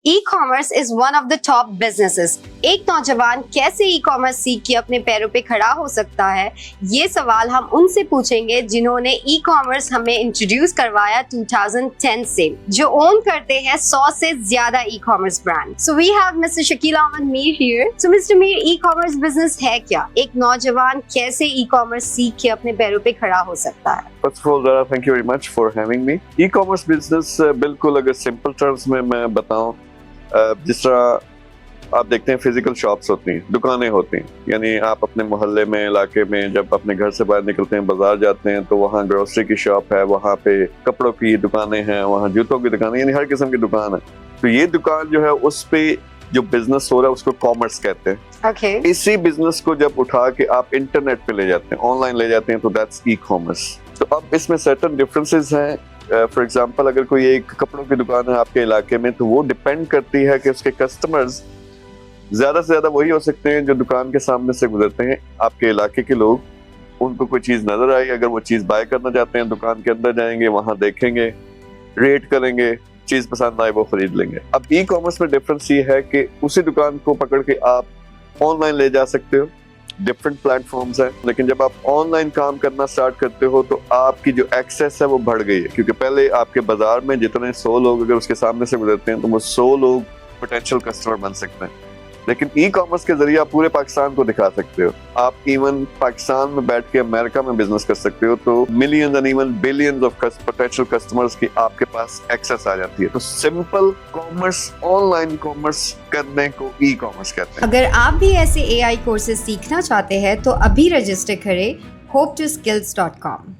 E commerce is one of the top businesses. एक नौजवान कैसे ई कॉमर्स सीख के अपने पैरों पे खड़ा हो सकता है, ये सवाल हम उनसे पूछेंगे जिन्होंने ई कॉमर्स हमें इंट्रोड्यूस करवाया 2010 से, जो ओन करते हैं 100 से ज्यादा e-commerce brand. So we have mister Shakeel Ahmed Mir here. So mister Mir, e-commerce business है क्या? एक नौजवान कैसे ई कॉमर्स सीख के अपने पैरों पे खड़ा हो सकता है? First of all, Zara, thank you very much for having me. E-commerce business बिल्कुल अगर सिंपल टर्म्स में मैं बताऊं, जिस तरह आप देखते हैं फिजिकल शॉप्स होती हैं, दुकानें होती हैं, यानी आप अपने मोहल्ले में, इलाके में जब अपने घर से बाहर निकलते हैं, बाजार जाते हैं, तो वहाँ ग्रोसरी की शॉप है, वहाँ पे कपड़ों की दुकानें हैं, वहाँ जूतों की दुकानें, यानी हर किस्म की दुकान है। तो ये दुकान जो है उस पे जो बिजनेस हो रहा है उसको कॉमर्स कहते हैं। Okay. इसी बिजनेस को जब उठा के आप इंटरनेट पे ले जाते हैं, ऑनलाइन ले जाते हैं, तो दैट्स ई कॉमर्स। तो अब इसमें सर्टेन डिफरेंसेस हैं। फॉर एग्जांपल, अगर कोई एक कपड़ों की दुकान है आपके इलाके में, तो वो डिपेंड करती है कि उसके कस्टमर्स ज्यादा से ज्यादा वही हो सकते हैं जो दुकान के सामने से गुजरते हैं, आपके इलाके के लोग। उनको कोई चीज नजर आई, अगर वो चीज बाय करना चाहते हैं, दुकान के अंदर जाएंगे, वहां देखेंगे, रेट करेंगे, चीज पसंद आए वो खरीद लेंगे। अब ई कॉमर्स में डिफरेंस ये है कि उसी दुकान को पकड़ के आप ऑनलाइन ले जा सकते हो, डिफरेंट प्लेटफॉर्म्स हैं। लेकिन जब आप ऑनलाइन काम करना स्टार्ट करते हो तो आपकी जो एक्सेस है वो बढ़ गई है, क्योंकि पहले आपके बाजार में जितने 100 लोग अगर उसके सामने से गुजरते हैं तो वो 100 लोग पोटेंशियल कस्टमर बन सकते हैं। लेकिन ई कॉमर्स के जरिए आप पूरे पाकिस्तान को दिखा सकते हो। आप इवन पाकिस्तान में बैठ के अमेरिका में बिजनेस कर सकते हो, तो millions and even billions of potential customers की आपके पास एक्सेस आ जाती है। तो सिंपल कॉमर्स, ऑनलाइन कॉमर्स करने को ई कॉमर्स कहते हैं। अगर आप भी ऐसे AI कोर्सेज सीखना चाहते हैं तो अभी रजिस्टर करें hope2skills.com।